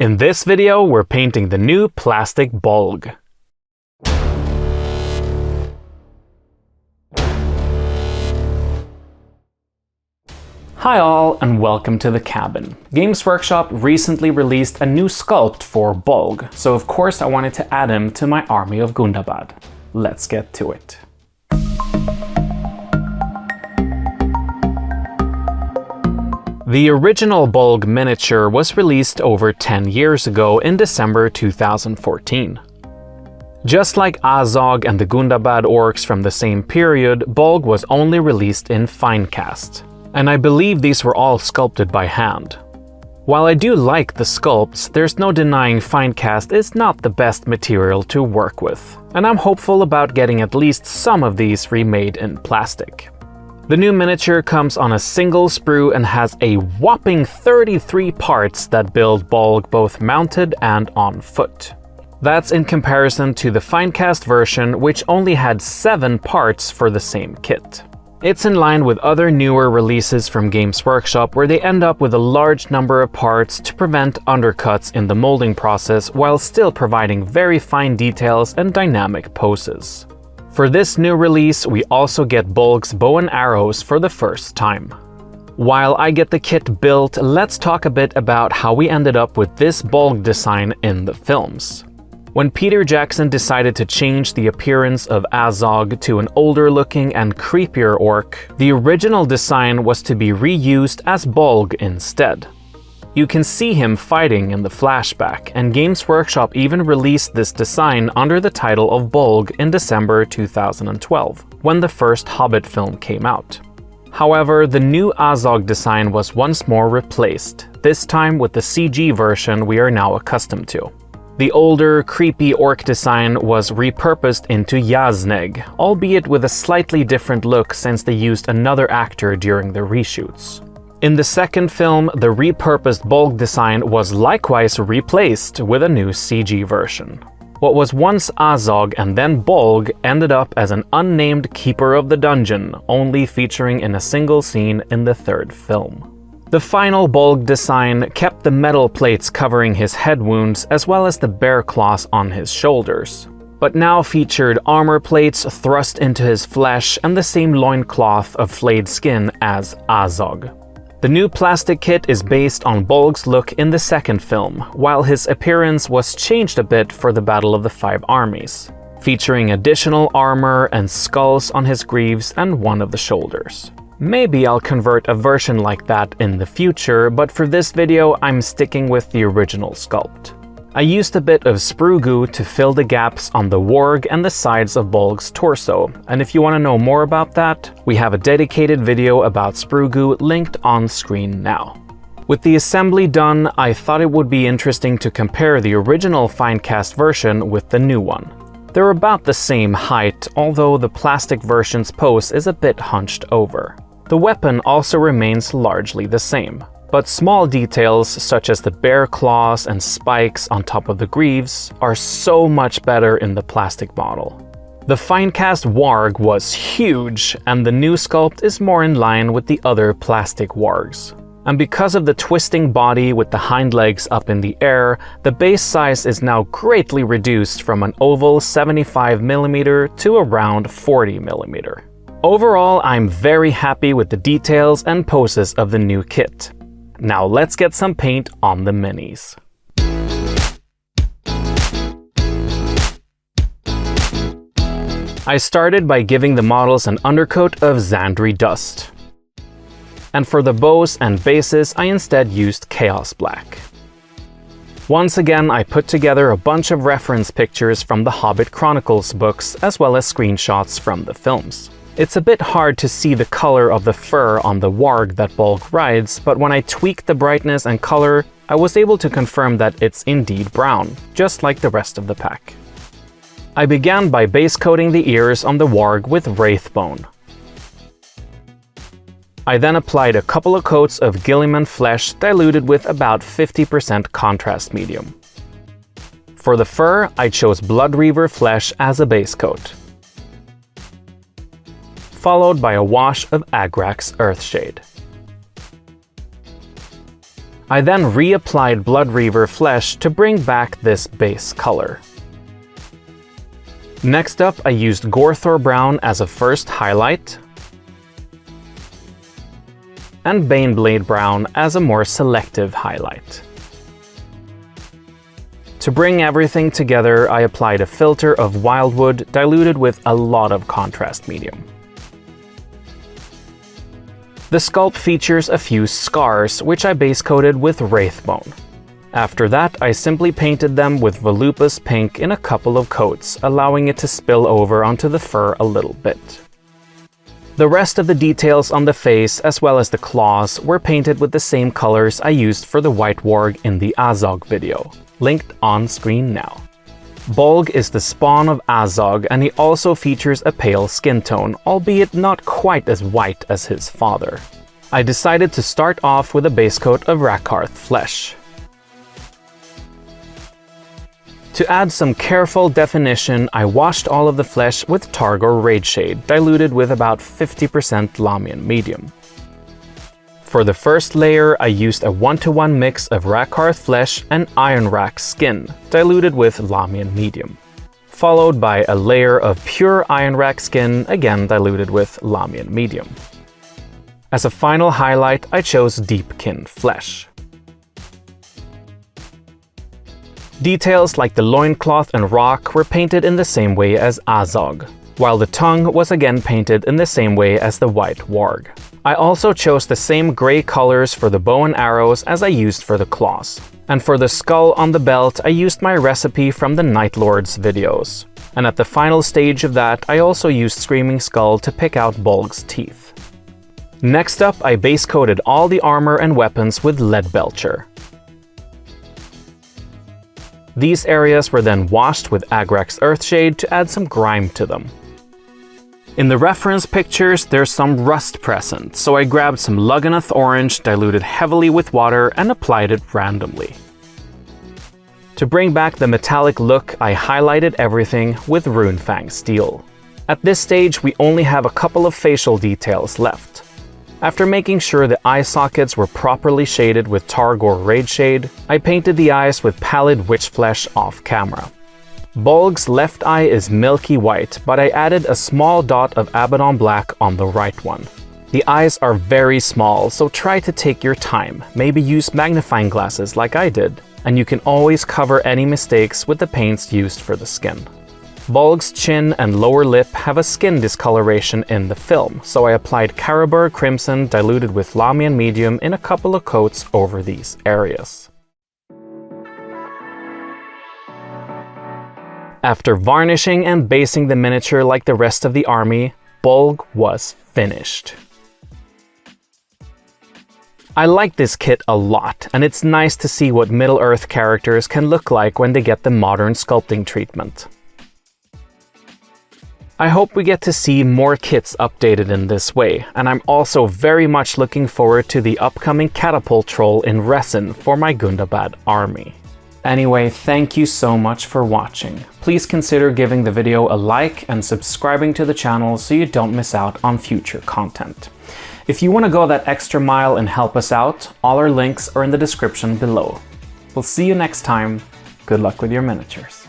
In this video, we're painting the new plastic Bolg. Hi all, and welcome to the cabin. Games Workshop recently released a new sculpt for Bolg, so of course I wanted to add him to my Army of Gundabad. Let's get to it. The original Bolg miniature was released over 10 years ago in December 2014. Just like Azog and the Gundabad Orcs from the same period, Bolg was only released in Finecast, and I believe these were all sculpted by hand. While I do like the sculpts, there's no denying Finecast is not the best material to work with, and I'm hopeful about getting at least some of these remade in plastic. The new miniature comes on a single sprue and has a whopping 33 parts that build Bolg both mounted and on foot. That's in comparison to the Finecast version, which only had 7 parts for the same kit. It's in line with other newer releases from Games Workshop where they end up with a large number of parts to prevent undercuts in the molding process while still providing very fine details and dynamic poses. For this new release, we also get Bolg's bow and arrows for the first time. While I get the kit built, let's talk a bit about how we ended up with this Bolg design in the films. When Peter Jackson decided to change the appearance of Azog to an older-looking and creepier orc, the original design was to be reused as Bolg instead. You can see him fighting in the flashback, and Games Workshop even released this design under the title of Bolg in December 2012, when the first Hobbit film came out. However, the new Azog design was once more replaced, this time with the CG version we are now accustomed to. The older, creepy orc design was repurposed into Yazneg, albeit with a slightly different look since they used another actor during the reshoots. In the second film, the repurposed Bolg design was likewise replaced with a new CG version. What was once Azog and then Bolg ended up as an unnamed Keeper of the Dungeon, only featuring in a single scene in the third film. The final Bolg design kept the metal plates covering his head wounds as well as the bear claws on his shoulders, but now featured armor plates thrust into his flesh and the same loincloth of flayed skin as Azog. The new plastic kit is based on Bolg's look in the second film, while his appearance was changed a bit for the Battle of the Five Armies, featuring additional armor and skulls on his greaves and one of the shoulders. Maybe I'll convert a version like that in the future, but for this video I'm sticking with the original sculpt. I used a bit of sprue goo to fill the gaps on the warg and the sides of Bolg's torso, and if you want to know more about that, we have a dedicated video about sprue goo linked on screen now. With the assembly done, I thought it would be interesting to compare the original Finecast version with the new one. They're about the same height, although the plastic version's pose is a bit hunched over. The weapon also remains largely the same, but small details such as the bear claws and spikes on top of the greaves are so much better in the plastic model. The Finecast warg was huge, and the new sculpt is more in line with the other plastic wargs. And because of the twisting body with the hind legs up in the air, the base size is now greatly reduced from an oval 75mm to a round 40mm. Overall, I'm very happy with the details and poses of the new kit. Now let's get some paint on the minis. I started by giving the models an undercoat of Xandri dust. And for the bows and bases, I instead used Chaos Black. Once again, I put together a bunch of reference pictures from the Hobbit Chronicles books, as well as screenshots from the films. It's a bit hard to see the color of the fur on the warg that Bolg rides, but when I tweaked the brightness and color, I was able to confirm that it's indeed brown, just like the rest of the pack. I began by base coating the ears on the warg with Wraithbone. I then applied a couple of coats of Gilliman flesh diluted with about 50% contrast medium. For the fur, I chose Bloodreaver flesh as a base coat, followed by a wash of Agrax Earthshade. I then reapplied Blood Reaver flesh to bring back this base color. Next up, I used Gorthor Brown as a first highlight, and Baneblade Brown as a more selective highlight. To bring everything together, I applied a filter of Wildwood diluted with a lot of contrast medium. The sculpt features a few scars, which I base coated with Wraithbone. After that, I simply painted them with Volupus Pink in a couple of coats, allowing it to spill over onto the fur a little bit. The rest of the details on the face, as well as the claws, were painted with the same colors I used for the White Warg in the Azog video, linked on screen now. Bolg is the Spawn of Azog, and he also features a pale skin tone, albeit not quite as white as his father. I decided to start off with a base coat of Rakarth flesh. To add some careful definition, I washed all of the flesh with Targor Rageshade, diluted with about 50% Lamian Medium. For the first layer, I used a 1-to-1 mix of Rakarth flesh and Ironrack skin, diluted with Lamian Medium, followed by a layer of pure Ironrack skin, again diluted with Lamian Medium. As a final highlight, I chose Deepkin flesh. Details like the loincloth and rock were painted in the same way as Azog, while the tongue was again painted in the same way as the White Warg. I also chose the same grey colors for the bow and arrows as I used for the claws. And for the skull on the belt, I used my recipe from the Night Lord's videos. And at the final stage of that, I also used Screaming Skull to pick out Bolg's teeth. Next up, I base coated all the armor and weapons with Leadbelcher. These areas were then washed with Agrax Earthshade to add some grime to them. In the reference pictures, there's some rust present, so I grabbed some Lugganath Orange diluted heavily with water and applied it randomly. To bring back the metallic look, I highlighted everything with Runefang Steel. At this stage, we only have a couple of facial details left. After making sure the eye sockets were properly shaded with Targor Rageshade, I painted the eyes with Pallid Witch Flesh off camera. Bolg's left eye is milky white, but I added a small dot of Abaddon Black on the right one. The eyes are very small, so try to take your time, maybe use magnifying glasses like I did, and you can always cover any mistakes with the paints used for the skin. Bolg's chin and lower lip have a skin discoloration in the film, so I applied Caribur Crimson diluted with Lamian Medium in a couple of coats over these areas. After varnishing and basing the miniature like the rest of the army, Bolg was finished. I like this kit a lot, and it's nice to see what Middle-earth characters can look like when they get the modern sculpting treatment. I hope we get to see more kits updated in this way, and I'm also very much looking forward to the upcoming catapult troll in resin for my Gundabad army. Anyway, thank you so much for watching. Please consider giving the video a like and subscribing to the channel so you don't miss out on future content. If you want to go that extra mile and help us out, all our links are in the description below. We'll see you next time. Good luck with your miniatures.